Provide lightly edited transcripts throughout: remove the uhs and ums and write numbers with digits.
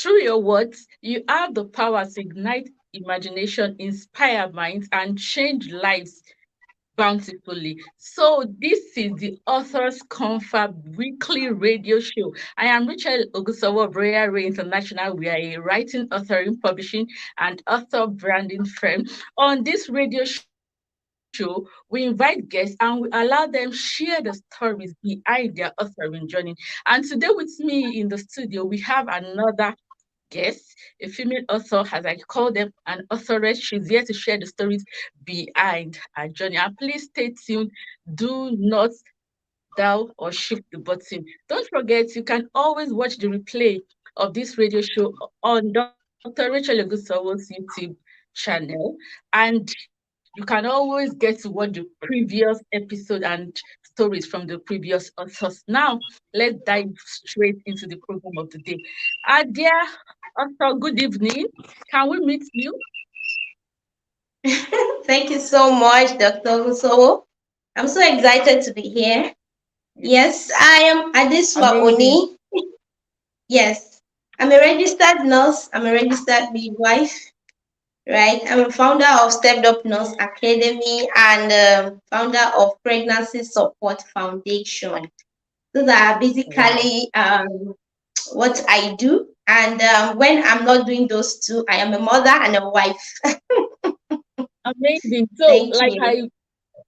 Through your words, you have the power to ignite imagination, inspire minds, and change lives bountifully. So this is the Authors Confab weekly radio show. I am Rachel Ogusowo of Royal Ray International. We are a writing, authoring, publishing, and author branding firm. On this radio show, we invite guests and we allow them share the stories behind their authoring journey. And today with me in the studio, we have another guest, a female author, as I call them, an authoress. She's here to share the stories behind her journey. And please stay tuned. Do not dial or shift the button. Don't forget, you can always watch the replay of this radio show on Dr. Rachel Egusawo's YouTube channel. And you can always get to watch the previous episode and stories from the previous authors. Now, let's dive straight into the program of the day. Dear author, good evening. Can we meet you? Thank you so much, Dr. Musowo. I'm so excited to be here. Yes, I am Adesua Amazing. Oni. Yes, I'm a registered nurse. I'm a registered midwife, right? I'm a founder of Stepped Up Nurse Academy and founder of Pregnancy Support Foundation. Those are Wow. basically what I do. And when I'm not doing those two, I am a mother and a wife. Amazing. So, Thank like you.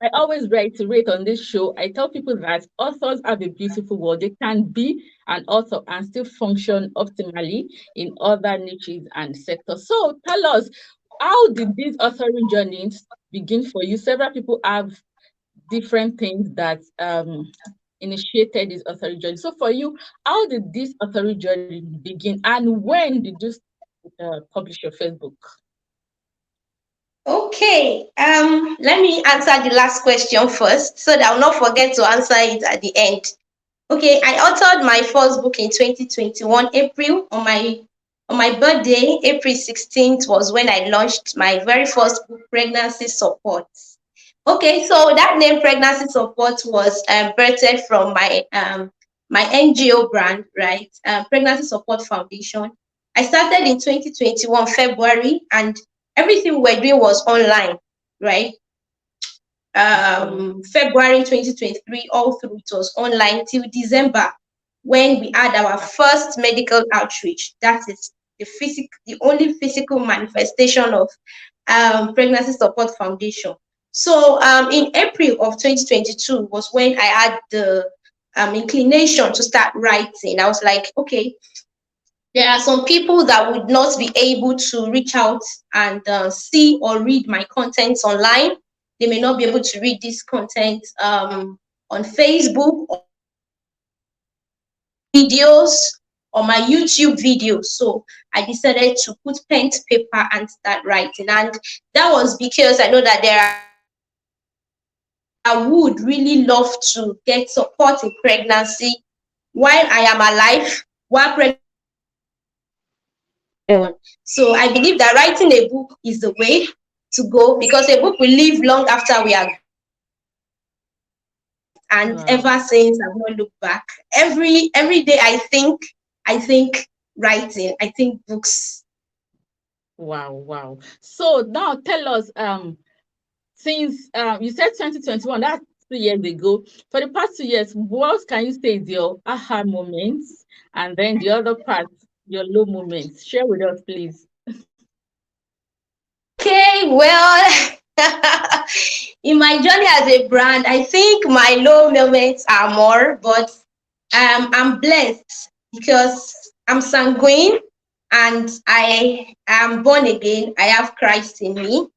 I always reiterate on this show, I tell people that authors have a beautiful world. They can be an author and still function optimally in other niches and sectors. So tell us, how did these authoring journeys begin for you? Several people have different things that initiated this authoring journey. So for you, how did this authoring journey begin and when did you publish your first book? Okay, let me answer the last question first so that I'll not forget to answer it at the end. Okay, I authored my first book in 2021, April, on my birthday, April 16th was when I launched my very first book, Pregnancy Support. Okay, so that name Pregnancy Support was birthed from my NGO brand, right? Pregnancy Support Foundation. I started in 2021 February, and everything we're doing was online, right? Okay. February 2023, all through it was online till December when we had our first medical outreach. That is the only physical manifestation of Pregnancy Support Foundation. So in April of 2022 was when I had the inclination to start writing. I was like, okay, there are some people that would not be able to reach out and see or read my contents online. They may not be able to read this content on Facebook or videos or my YouTube videos. So I decided to put pen to paper and start writing. And that was because I know that there are I would really love to get support in pregnancy while I am alive, while pregnant. So I believe that writing a book is the way to go because a book will live long after we are. And Wow. ever since I've not looked back. Every day I think writing, I think books. Wow, wow. So now tell us, since you said 2021, that's 2 years ago. For the past 2 years, what can you say is your aha moments, and then the other part, your low moments? Share with us, please. Okay, well, in my journey as a brand, I think my low moments are more, but I'm blessed because I'm sanguine and I am born again. I have Christ in me.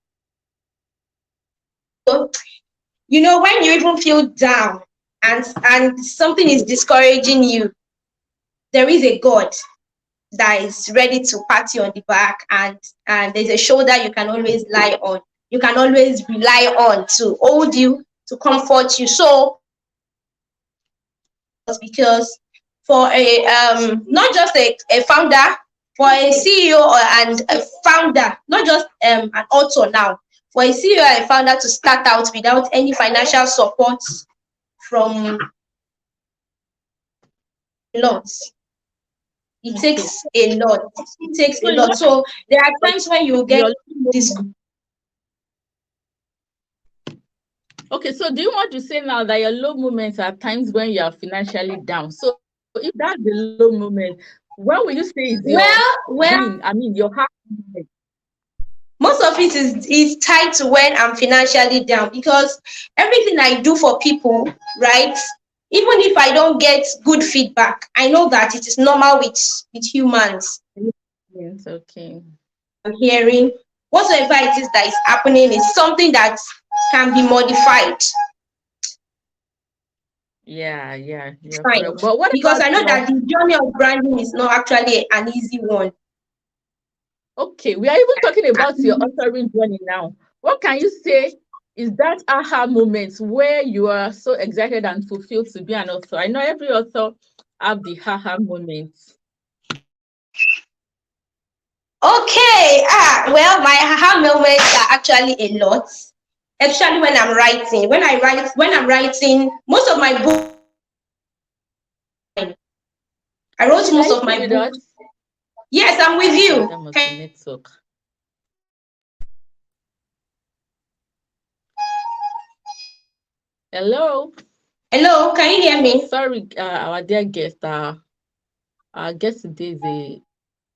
So, when you even feel down and something is discouraging you, there is a God that is ready to pat you on the back, and there's a shoulder you can always lie on. You can always rely on to hold you, to comfort you. So because for a not just a founder, for a CEO and a founder, not just an author now, for a CEO and a founder to start out without any financial support from loans, It Okay. takes a lot. It takes So a you lot. want So there are times when you get your this. okay, so do you want to say now that your low moments are times when you are financially down? So if that's the low moment, when will you say is your win? Well, I mean, your high moment. most of it is tied to when I'm financially down, because everything I do for people, right? Even if I don't get good feedback, I know that it is normal with humans. Yes, okay. I'm hearing whatsoever it is that is happening is something that can be modified. Yeah, you're Fine. correct. But what Because about I know your that the journey of branding is not actually an easy one. okay? We are even talking about your authoring journey now. What can you say is that aha moment where you are so excited and fulfilled to be an author? I know every author have the aha moment. Okay. Well, my aha moments are actually a lot, especially when I'm writing. When I'm writing, most of my book, I wrote Please, are most you of still my with book. us? Yes, I'm with Okay, you. that must be network. Hello. Hello, can you hear me? Sorry, our dear guest. Our guest today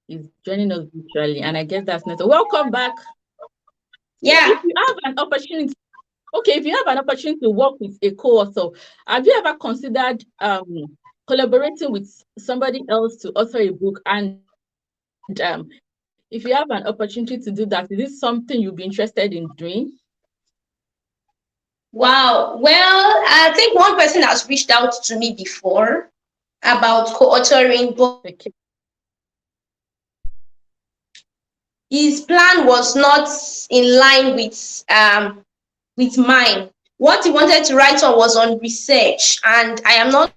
is joining us virtually, and I guess that's network. Welcome back. So, if Yeah. you have an opportunity, okay, if you have an opportunity to work with a co-author, have you ever considered collaborating with somebody else to author a book? And if you have an opportunity to do that, is this something you'll be interested in doing? Wow. Well, I think one person has reached out to me before about co-authoring, but Okay. his plan was not in line with mine. What he wanted to write on was on research, and I am not.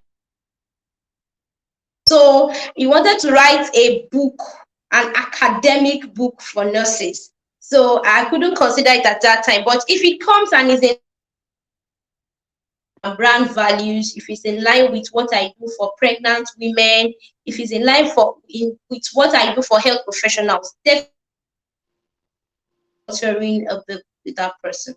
So he wanted to write a book, an academic book for nurses. So I couldn't consider it at that time. But if it comes and is in brand values, if it's in line with what I do for pregnant women, if it's in line with what I do for health professionals, definitely sponsoring a book with that person.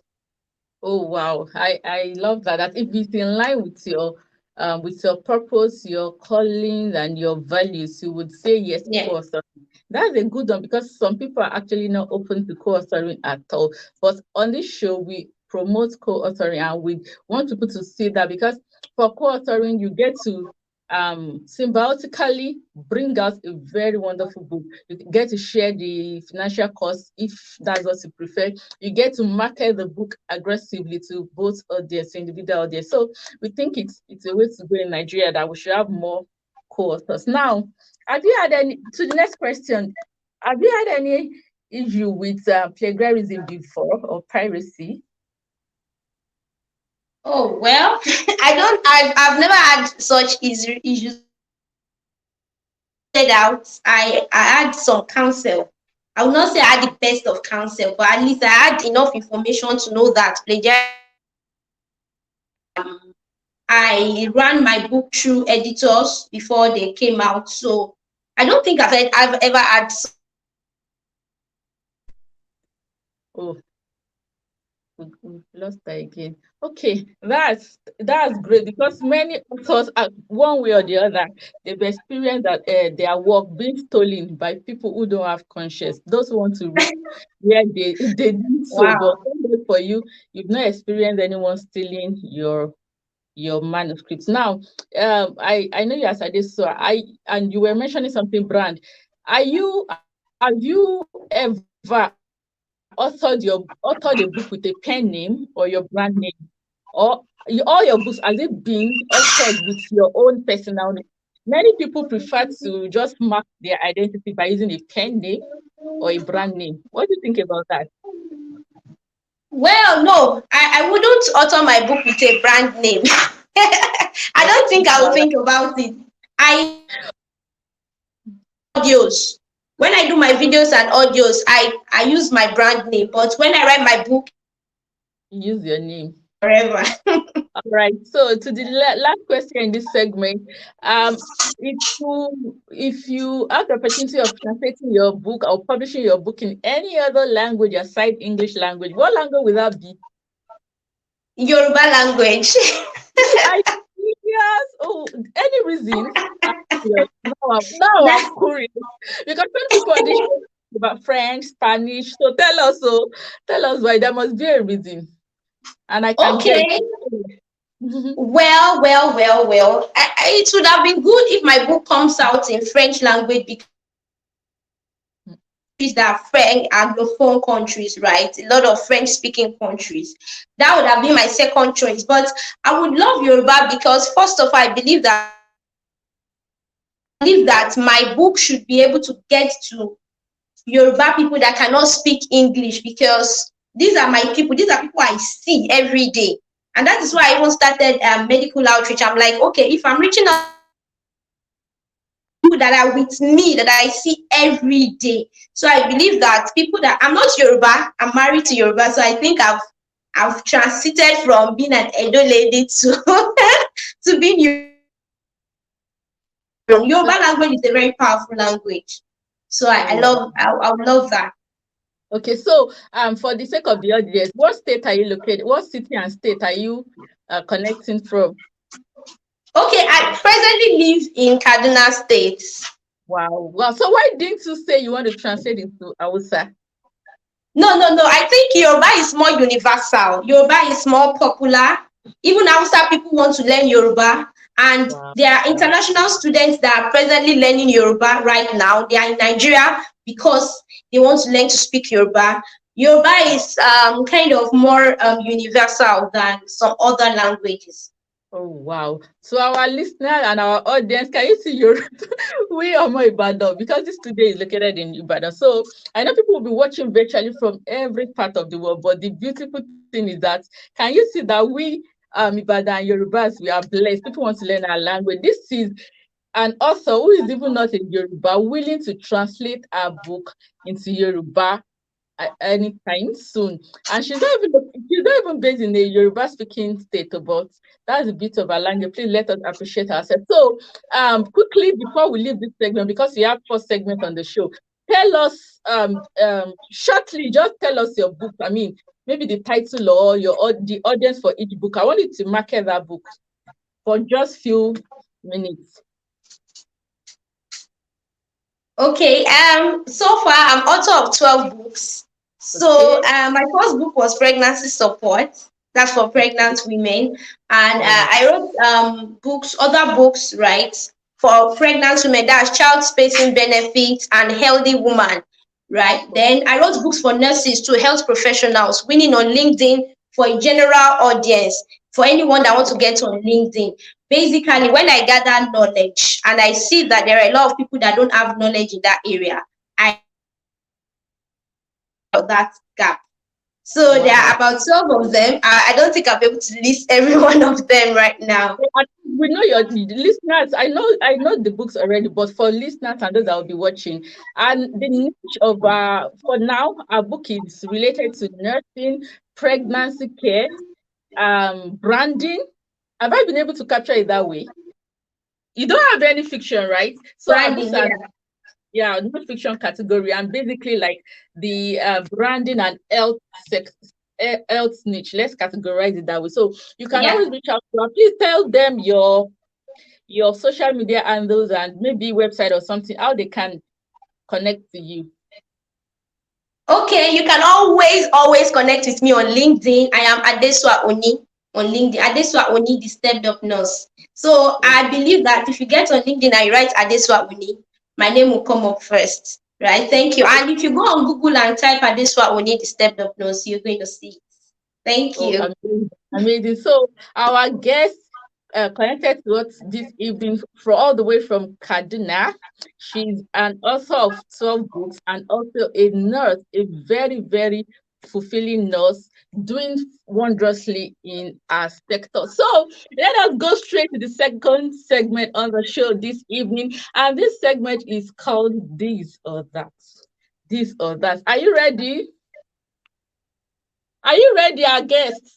Oh wow, I love that. That if it's in line with your purpose, your calling, and your values, you would say yes to Yeah. co-authoring. That's a good one because some people are actually not open to co-authoring at all. But on this show, we promote co-authoring, and we want people to see that because for co-authoring, you get to symbiotically bring out a very wonderful book. You get to share the financial cost if that's what you prefer. You get to market the book aggressively to both audience, individual audience. So we think it's a way to go in Nigeria that we should have more co-authors. Now, have you had any to the next question? Have you had any issue with plagiarism before or piracy? Oh well, I've never had such issues out. I had some counsel. I would not say I had the best of counsel, but at least I had enough information to know that plagiarism. I ran my book through editors before they came out, so I don't think I've ever had. Oh, we lost that again. Okay, that's great because many authors, one way or the other, they've experienced that their work being stolen by people who don't have conscience. Those who want to reach where they did so, but Wow. thank God for you, you've not experienced anyone stealing your manuscripts. Now, I know you are Adesua. And you were mentioning something brand. Have you ever authored a book with a pen name or your brand name, or all your books has it been authored with your own personal name? Many people prefer to just mark their identity by using a pen name or a brand name. What do you think about that? Well, no, I wouldn't author my book with a brand name. I You're don't think I will all think about it. I audios. When I do my videos and audios, I use my brand name. But when I write my book, use your name. forever. All right. So to the last question in this segment, if you have the opportunity of translating your book or publishing your book in any other language aside English language, what language will that be? Yoruba language. Are you serious? Oh, any reason? I'm curious. Now I'm That, curious because when people on this show talk about French, Spanish, so tell us why there must be a reason, and I can guess. okay. Well. It would have been good if my book comes out in French language because countries that are French Anglophone countries, right? A lot of French speaking countries. That would have been my second choice. But I would love Yoruba because first of all, I believe that my book should be able to get to Yoruba people that cannot speak English because these are people I see every day. And that is why I even started medical outreach. I'm like, okay, if I'm reaching out people that are with me that I see every day. So I believe that people that I'm not Yoruba, I'm married to Yoruba, so I think I've transited from being an Edo lady to to being Yoruba language is a very powerful language. So Oh, I would love that. okay, so for the sake of the audience, what state are you located? What city and state are you connecting from? Okay, I presently live in Kaduna State. Wow, wow. So why didn't you say you want to translate into Hausa? No. I think Yoruba is more universal. Yoruba is more popular. Even Hausa people want to learn Yoruba. And Wow, there are wow. international students that are presently learning Yoruba right now. They are in Nigeria because they want to learn to speak Yoruba. Yoruba is kind of more universal than some other languages. Oh, wow. So our listener and our audience, can you see your we are more Ibadan because this today is located in Ibadan. So I know people will be watching virtually from every part of the world, but the beautiful thing is that can you see that we Ibadan Yorubas, we are blessed. People want to learn our language. This is an author who is even not in Yoruba, willing to translate our book into Yoruba anytime soon. And she's not even based in a Yoruba speaking state, but that's a bit of a language. Please let us appreciate ourselves. So quickly before we leave this segment, because we have 4 segments on the show, tell us shortly, just tell us your book. I mean, maybe the title or the audience for each book. I want you to market that book for just few minutes. Okay, so far I'm author of 12 books. So Okay. my first book was Pregnancy Support. That's for Okay. pregnant women. And Oh, I wrote other books, right, for pregnant women. That's child spacing benefits and healthy woman, right? Then I wrote books for nurses to health professionals, winning on LinkedIn for a general audience, for anyone that wants to get on LinkedIn. Basically, when I gather knowledge and I see that there are a lot of people that don't have knowledge in that area, I that gap. So there wow. are about 12 of them. I don't think I'll be able to list every one of them right now. We know your the listeners. I know the books already, but for listeners and those that will be watching, and the niche of for now, our book is related to nursing, pregnancy care, branding. Have I been able to capture it that way? You don't have any fiction, right? So our books Branding, are, yeah. yeah, no fiction category, and basically like the branding and health niche. Let's categorize it that way. So you can Yeah. always reach out to her. Please tell them your social media handles and maybe website or something, how they can connect to you. Okay, you can always connect with me on LinkedIn. I am Adesua Oni on LinkedIn. Adesua Oni, the stepped up nurse. So Oh, I believe that if you get on LinkedIn and you write Adesua Oni, my name will come up first. Right? Thank you. And if you go on Google and type Adesua Oni, the stepped up nurse, you're going to see it. Thank oh, you. amazing. Amazing. So our guest connected to us this evening for all the way from Kaduna. She's an author of 12 books and also a nurse, a very, very fulfilling nurse doing wondrously in our sector. So let us go straight to the second segment on the show this evening. And this segment is called This or That. This or That. Are you ready? Are you ready, our guests?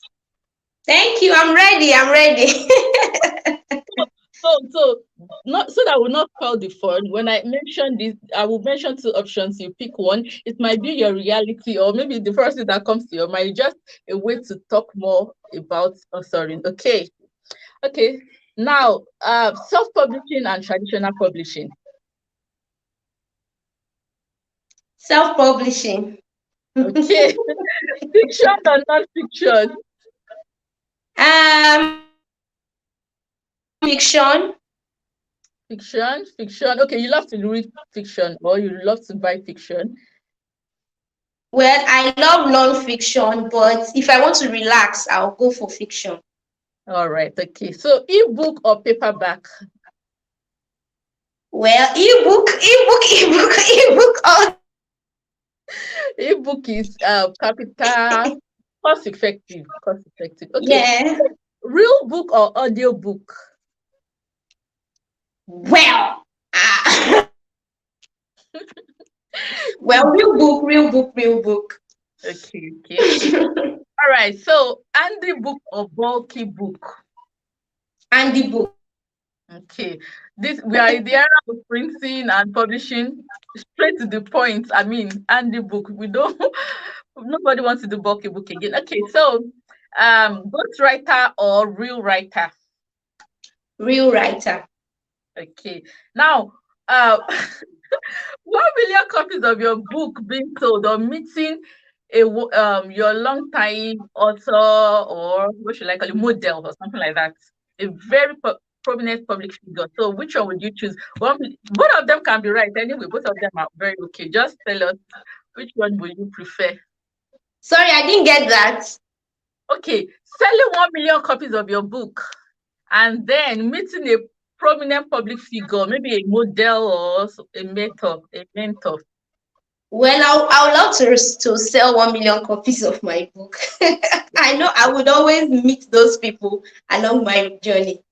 Thank you. I'm ready. I'm ready. So not so that will not spoil the fun. When I mention this, I will mention two options. You pick one. It might be your reality, or maybe the first thing that comes to your mind. Just a way to talk more about authoring. Okay, okay. Now, self-publishing and traditional publishing. Self-publishing. Okay, fiction or non-fiction. Fiction. Fiction. Okay, you love to read fiction, or you love to buy fiction. Well, I love non-fiction, but if I want to relax, I'll go for fiction. All right. Okay. So, ebook or paperback. Well, ebook all the way. Ebook is capital cost effective. Okay. Yeah. Real book or audio book? Well, well, real book. Okay. All right. So handy book or bulky book? And the book. Okay. This we are in the era of printing and publishing. Straight to the point. I mean, handy book. We don't. Nobody wants to do bulky book again. Okay. So, ghostwriter or real writer? Real writer. Okay. Now, uh, 1 million copies of your book being sold or meeting your long time author, or what should I call it, model or something like that, a very prominent public figure. So which one would you choose? Both of them can be right anyway. Both of them are very okay. Just tell us which one would you prefer. Sorry, I didn't get that. Okay, selling 1 million copies of your book and then meeting a prominent public figure, maybe a model or a mentor. Well, I would love to sell 1 million copies of my book. I know I would always meet those people along my journey.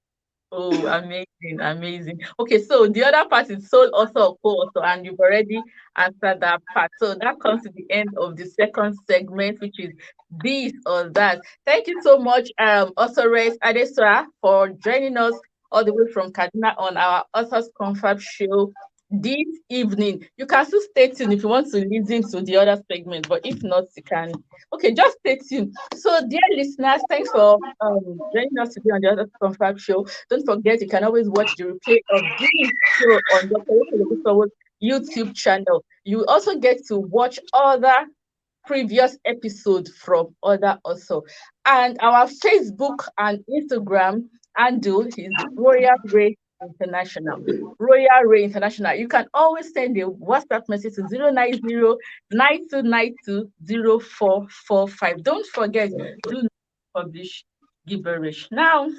Oh, amazing, amazing. Okay, so the other part is sole author or co-author, and you've already answered that part. So that comes to the end of the second segment, which is this or that. Thank you so much, authoress Adesua, for joining us all the way from Kaduna on our Authors Confab show this evening. You can still stay tuned if you want to listen to the other segment, but if not, you can. Okay, just stay tuned. So, dear listeners, thanks for joining us today on the Authors Confab show. Don't forget, you can always watch the replay of this show on Dr. Okolobusow's YouTube channel. You also get to watch other previous episodes from other also. And our Facebook and Instagram handle is Royal Ray International. Royal Ray International. You can always send a WhatsApp message to 09092920445. Don't forget, do not publish gibberish. Now,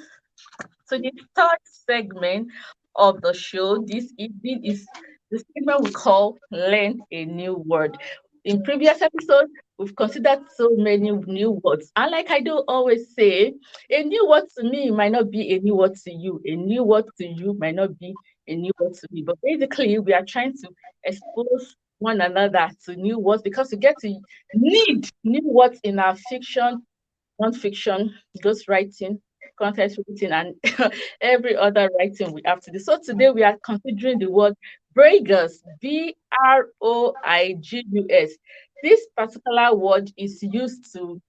so the third segment of the show this evening is the segment we call Learn a New Word. In previous episodes, we've considered so many new words. And like I do always say, a new word to me might not be a new word to you. A new word to you might not be a new word to me. But basically, we are trying to expose one another to new words because we get to need new words in our fiction, non-fiction, ghostwriting, content writing, and every other writing we have to do. So today we are considering the word Broigus, Broigus. This particular word is used to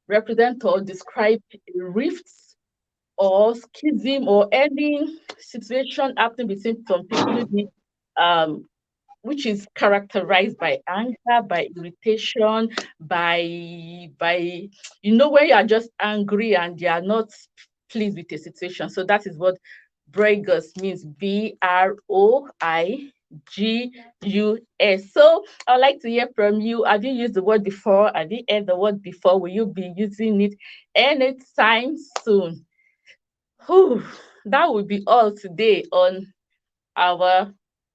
represent or describe a rift or schism or any situation happening between some people who need um, which is characterized by anger, by irritation, by when you are just angry and you are not pleased with a situation. So that is what Broigus means. Broigus. So I'd like to hear from you. Have you used the word before? Have you heard the word before? Will you be using it anytime soon? Whew, that will be all today our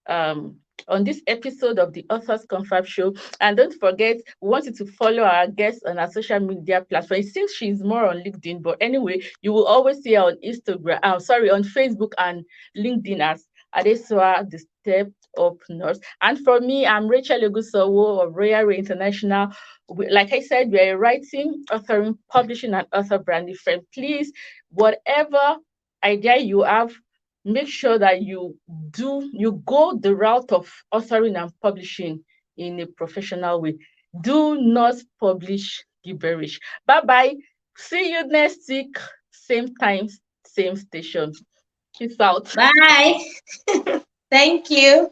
um on this episode of the Authors Confab Show. And don't forget, we want you to follow our guest on our social media platform. It seems she's more on LinkedIn, but anyway, you will always see her on Instagram, on Facebook and LinkedIn as Adesua, step up north. And for me, I'm Rachel Egusowo of Royal Ray International. Like I said, we're writing, authoring, publishing, and author branding firm. Please, whatever idea you have, make sure that you go the route of authoring and publishing in a professional way. Do not publish gibberish. Bye bye. See you next week. Same time, same station. Peace out. Bye. Thank you.